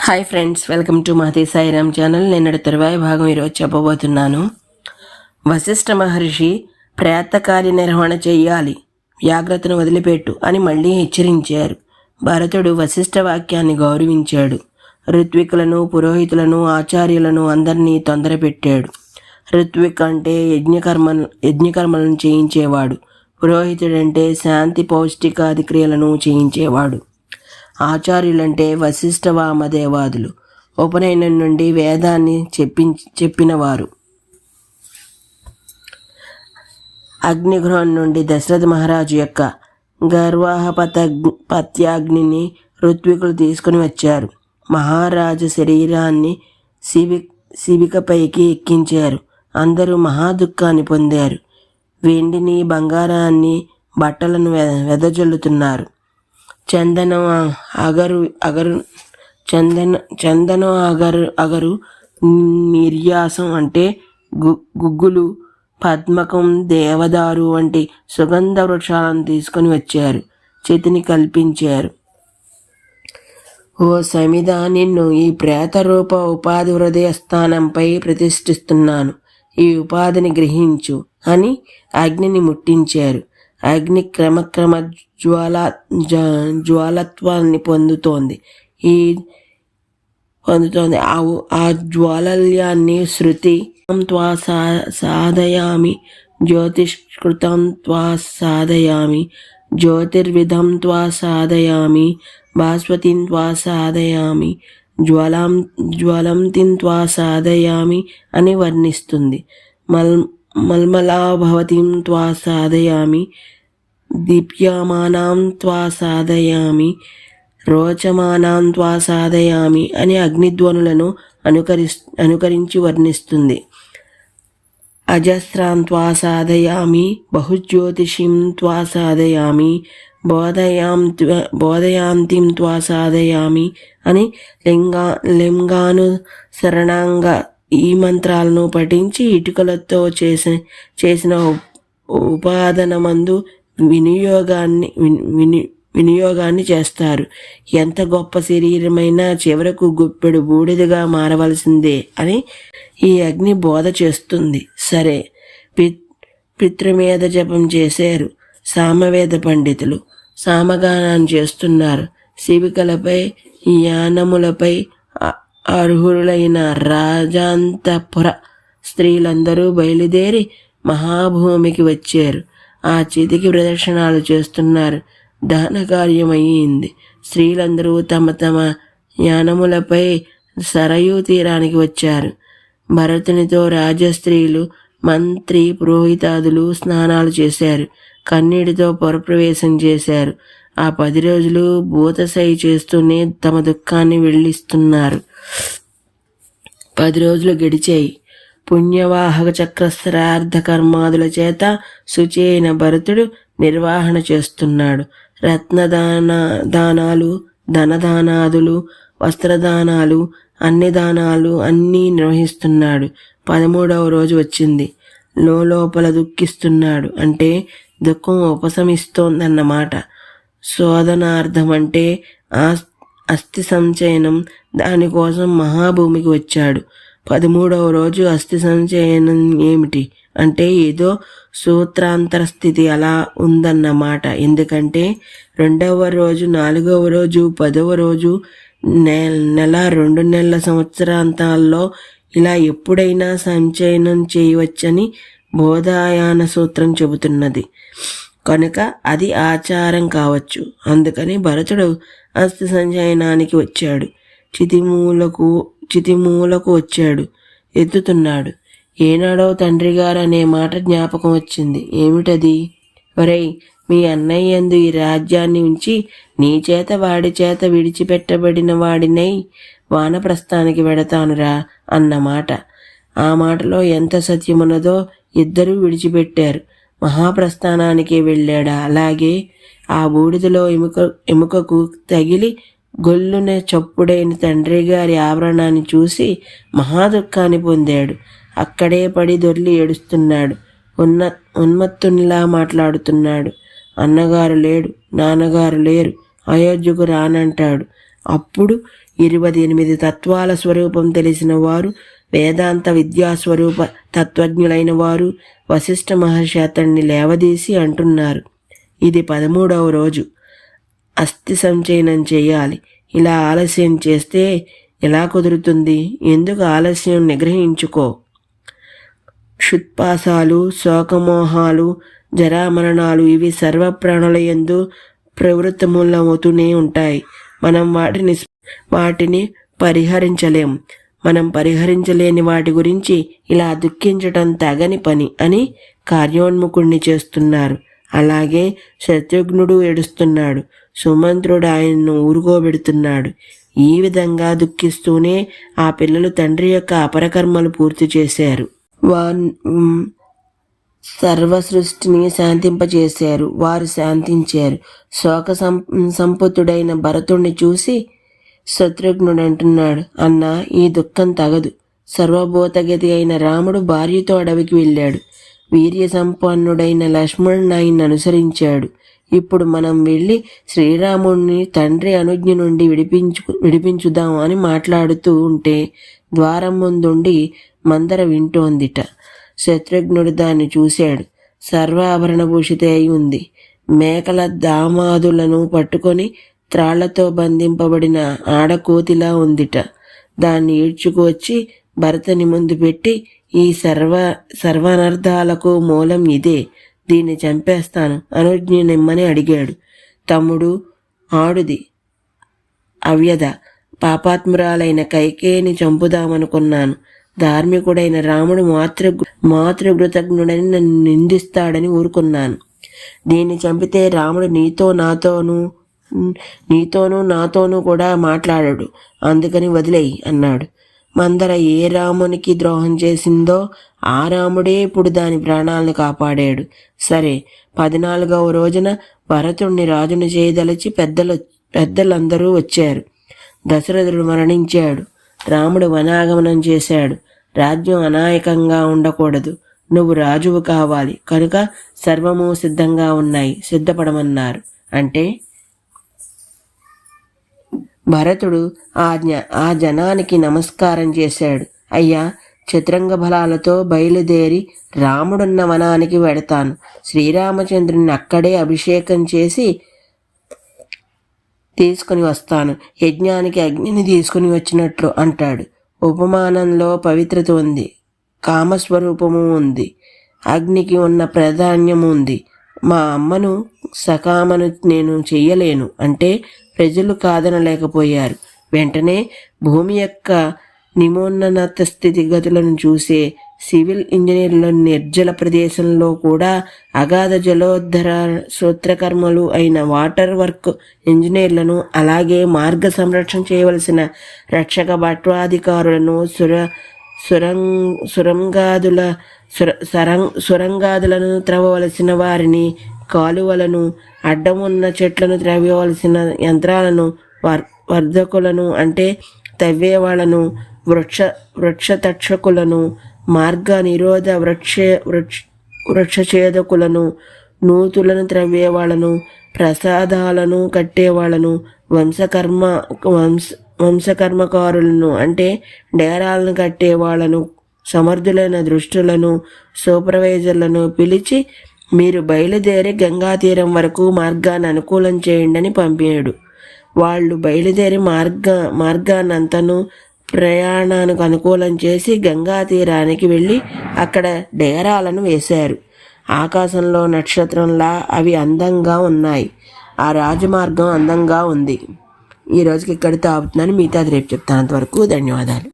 Hi friends, welcome to Mahathi Sairam channel. నిన్నటి తరువాయి భాగం ఈరోజు చెప్పబోతున్నాను. వశిష్ఠ మహర్షి ప్రేతకార్య నిర్వహణ చెయ్యాలి, వ్యాఘ్రతను వదిలిపెట్టు అని మళ్ళీ హెచ్చరించారు. భరతుడు వశిష్ఠ వాక్యాన్ని గౌరవించాడు. ఋత్వికులను, పురోహితులను, ఆచార్యులను అందరినీ తొందరపెట్టాడు. ఋత్విక్ అంటే యజ్ఞకర్మలను చేయించేవాడు. పురోహితుడంటే శాంతి పౌష్టికాది క్రియలను చేయించేవాడు. ఆచార్యులంటే వశిష్ఠ వామదేవాదులు, ఉపనయనం నుండి వేదాన్ని చెప్పినవారు. అగ్నిగృహం నుండి దశరథ మహారాజు యొక్క పత్యాగ్నిని ఋత్వికులు తీసుకుని వచ్చారు. మహారాజు శరీరాన్ని శిబికపైకి ఎక్కించారు. అందరూ మహాదుఃఖాన్ని పొందారు. వెండిని, బంగారాన్ని, బట్టలను వెదజల్లుతున్నారు. చందనం అగరు నిర్యాసం అంటే గుగ్గులు, పద్మకం, దేవదారు వంటి సుగంధ వృక్షాలను తీసుకొని వచ్చారు. చేతిని కల్పించారు. ఓ సమిధ, నిన్ను ఈ ప్రేతరూప ఉపాధి హృదయ స్థానంపై ప్రతిష్ఠిస్తున్నాను. ఈ ఉపాధిని గ్రహించు అని అగ్నిని ముట్టించారు. అగ్ని క్రమక్రమ జ్వాలత్వాన్ని పొందుతోంది. ఆ జ్వాలల్యాన్ని శృతి త్వా సాధయామి, జ్యోతిష్కృతం త్వా సాధయామి, జ్యోతిర్విధం త్వా సాధయామి, భాస్వతిం త్వా సాధయామి, జ్వలంతిం త్వా సాధయామి అని వర్ణిస్తుంది. మల్మలాభవతిం త్వా సాధయామి, దీప్యమానాం త్వా సాధయామి, రోచమానాం త్వా సాధయామి అని అగ్నిధ్వనులను అనుకరించి వర్ణిస్తుంది. అజస్రాం త్వా సాధయామి, బహుజ్యోతిషిం త్వా సాధయామి, బోధయాంతిం త్వా సాధయామి అని లింగానుసరణంగ ఈ మంత్రాలను పఠించి ఇటుకలతో చేసిన ఉపాదనమందు వినియోగాన్ని చేస్తారు. ఎంత గొప్ప శరీరమైనా చివరకు గుప్పెడు బూడిదగా మారవలసిందే అని ఈ అగ్ని బోధ చేస్తుంది. సరే, పితృమేధ జపం చేశారు. సామవేద పండితులు సామగానాన్ని చేస్తున్నారు. శిబికలపై, యానములపై అర్హులైన రాజాంతపుర స్త్రీలందరూ బయలుదేరి మహాభూమికి వచ్చారు. ఆ చితికి ప్రదక్షిణాలు చేస్తున్నారు. దహన కార్యం అయ్యింది. స్త్రీలందరూ తమ తమ యానములపై సరయూ తీరానికి వచ్చారు. భరతునితో రాజస్త్రీలు, మంత్రి, పురోహితాదులు స్నానాలు చేశారు. కన్నీటితో పొరప్రవేశం చేశారు. ఆ 10 రోజులు భూతశయి చేస్తూనే తమ దుఃఖాన్ని వెళ్ళిస్తున్నారు. 10 రోజులు గడిచాయి. పుణ్యవాహక చక్రశ్రార్థ కర్మాదుల చేత శుచైన భరతుడు నిర్వహణ చేస్తున్నాడు. రత్నదానాలు, ధనదానాదులు, వస్త్రదానాలు, అన్ని దానాలు అన్నీ నిర్వహిస్తున్నాడు. 13వ రోజు వచ్చింది. లోపల దుఃఖిస్తున్నాడు అంటే దుఃఖం ఉపశమిస్తోందన్నమాట. శోధనార్థం అంటే అస్థి సంచయనం. దానికోసం మహాభూమికి వచ్చాడు. 13వ రోజు అస్థి సంచయనం ఏమిటి అంటే ఏదో సూత్రాంతర స్థితి అలా ఉందన్నమాట. ఎందుకంటే 2వ రోజు, 4వ రోజు, 10వ రోజు, నెల, 2 నెలల, సంవత్సరాంతాల్లో ఇలా ఎప్పుడైనా సంచయనం చేయవచ్చని బోధాయాన సూత్రం చెబుతున్నది. కనుక అది ఆచారం కావచ్చు. అందుకని భరతుడు అస్థి సంచయనానికి వచ్చాడు. చితిమూలకు వచ్చాడు. ఎత్తుతున్నాడు. ఏనాడో తండ్రి గారు అనే మాట జ్ఞాపకం వచ్చింది. ఏమిటది? ఒరేయ్, మీ అన్నయ్యందు ఈ రాజ్యాన్ని ఉంచి నీ చేత వాడి చేత విడిచిపెట్టబడిన వాడినై వానప్రస్థానికి వెడతానురా అన్నమాట. ఆ మాటలో ఎంత సత్యమున్నదో ఇద్దరూ విడిచిపెట్టారు. మహాప్రస్థానానికి వెళ్ళాడా? అలాగే ఆ బూడిదలో ఎముకకు తగిలి గొల్లున చప్పుడైన తండ్రి గారి ఆభరణాన్ని చూసి మహాదుఖాన్ని పొందాడు. అక్కడే పడి దొర్లి ఏడుస్తున్నాడు. ఉన్మత్తునిలా మాట్లాడుతున్నాడు. అన్నగారు లేడు, నాన్నగారు లేరు, అయోధ్యకు రానంటాడు. అప్పుడు 28 తత్వాల స్వరూపం తెలిసిన వారు, వేదాంత విద్యాస్వరూప తత్వజ్ఞులైన వారు వశిష్ఠ మహర్షి అతన్ని లేవదీసి అంటున్నారు, ఇది 13వ రోజు, అస్థి సంచయనం చేయాలి. ఇలా ఆలస్యం చేస్తే ఎలా కుదురుతుంది? ఎందుకు ఆలస్యం? నిగ్రహించుకో. క్షుత్పాసాలు, శోకమోహాలు, జరామరణాలు ఇవి సర్వప్రాణుల యందు ప్రవృత్తమూలమవుతూనే ఉంటాయి. మనం వాటిని పరిహరించలేం. మనం పరిహరించలేని వాటి గురించి ఇలా దుఃఖించటం తగని పని అని కార్యోన్ముఖుణ్ణి చేస్తున్నారు. అలాగే శత్రుఘ్నుడు ఏడుస్తున్నాడు. సుమంత్రుడు ఆయన్ను ఊరుకోబెడుతున్నాడు. ఈ విధంగా దుఃఖిస్తూనే ఆ పిల్లలు తండ్రి యొక్క అపరకర్మలు పూర్తి చేశారు. సర్వ సృష్టిని శాంతింపచేశారు. వారు శాంతించారు. శోక సంపుతుడైన భరతుణ్ణి చూసి శత్రుఘ్నుడు అంటున్నాడు, అన్నా, ఈ దుఃఖం తగదు. సర్వభూతగతి అయిన రాముడు భార్యతో అడవికి వెళ్ళాడు. వీర్య సంపన్నుడైన లక్ష్మణుడు ఆయన్ని అనుసరించాడు. ఇప్పుడు మనం వెళ్ళి శ్రీరాముడిని తండ్రి అనుజ్ఞ నుండి విడిపించుదాం అని మాట్లాడుతూ ఉంటే ద్వారం ముందుండి మందర వింటోందిట. శత్రుఘ్నుడు దాన్ని చూశాడు. సర్వాభరణభూషిత అయి ఉంది. మేకల దామాదులను పట్టుకొని త్రాళ్లతో బంధింపబడిన ఆడకోతిలా ఉందిట. దాన్ని ఈడ్చుకువచ్చి భరతని ముందు పెట్టి, ఈ సర్వనర్థాలకు మూలం ఇదే, దీన్ని చంపేస్తాను, అనుజ్ఞ నిమ్మని అడిగాడు. తమ్ముడు, ఆడుది అవ్యధ, పాపాత్మురాలైన కైకేయిని చంపుదామనుకున్నాను. ధార్మికుడైన రాముడు మాతృకృతజ్ఞుడని నన్ను నిందిస్తాడని ఊరుకున్నాను. దీన్ని చంపితే రాముడు నీతోనూ నాతోనూ కూడా మాట్లాడాడు. అందుకని వదిలేయి అన్నాడు. మందర ఏ రామునికి ద్రోహం చేసిందో ఆ రాముడే ఇప్పుడు దాని ప్రాణాలను కాపాడాడు. సరే, 14వ రోజున భరతుణ్ణి రాజును చేయదలిచి పెద్దలందరూ వచ్చారు. దశరథుడు మరణించాడు. రాముడు వనాగమనం చేశాడు. రాజ్యం అనాయకంగా ఉండకూడదు. నువ్వు రాజువు కావాలి కనుక సర్వము సిద్ధంగా ఉన్నాయి, సిద్ధపడమన్నారు. అంటే భరతుడు ఆ జనానికి నమస్కారం చేశాడు. అయ్యా, చతురంగ బలాలతో బయలుదేరి రాముడున్న వనానికి వెడతాను. శ్రీరామచంద్రుని అక్కడే అభిషేకం చేసి తీసుకుని వస్తాను. యజ్ఞానికి అగ్నిని తీసుకుని వచ్చినట్లు అంటాడు. ఉపమానంలో పవిత్రత ఉంది, కామస్వరూపము ఉంది, అగ్నికి ఉన్న ప్రాధాన్యము ఉంది. మా అమ్మను సకామను నేను చెయ్యలేను అంటే ప్రజలు కాదనలేకపోయారు. వెంటనే భూమి యొక్క నిమోన్నత స్థితిగతులను చూసే సివిల్ ఇంజనీర్ల నిర్జల ప్రదేశంలో కూడా అగాధ జలోద్ధర సూత్రకర్మలు అయిన వాటర్ వర్క్ ఇంజనీర్లను, అలాగే మార్గ సంరక్షణ చేయవలసిన రక్షక భట్వాధికారులను, సురంగాదులను త్రవ్వవలసిన వారిని, కాలువలను, అడ్డమున్న చెట్లను త్రవ్వవలసిన యంత్రాలను, వర్ధకులను అంటే తవ్వేవాళ్లను, వృక్షతక్షకులను, మార్గ నిరోధ వృక్షఛేదకులను, నూతులను త్రవ్వేవాళ్లను, ప్రసాదాలను కట్టేవాళ్లను, వంశకర్మకారులను అంటే డేరాలను కట్టేవాళ్లను, సమర్థులైన దృష్టులను, సూపర్వైజర్లను పిలిచి మీరు బయలుదేరి గంగా తీరం వరకు మార్గాన్ని అనుకూలం చేయండి అని పంపాడు. వాళ్ళు బయలుదేరి మార్గాన్నంతను ప్రయాణానికి అనుకూలం చేసి గంగా తీరానికి వెళ్ళి అక్కడ డేరాలను వేశారు. ఆకాశంలో నక్షత్రంలా అవి అందంగా ఉన్నాయి. ఆ రాజమార్గం అందంగా ఉంది. ఈ రోజుకి ఇక్కడితో ఆపుతున్నాను. మిగతాది రేపు చెప్తాను. అంతవరకు ధన్యవాదాలు.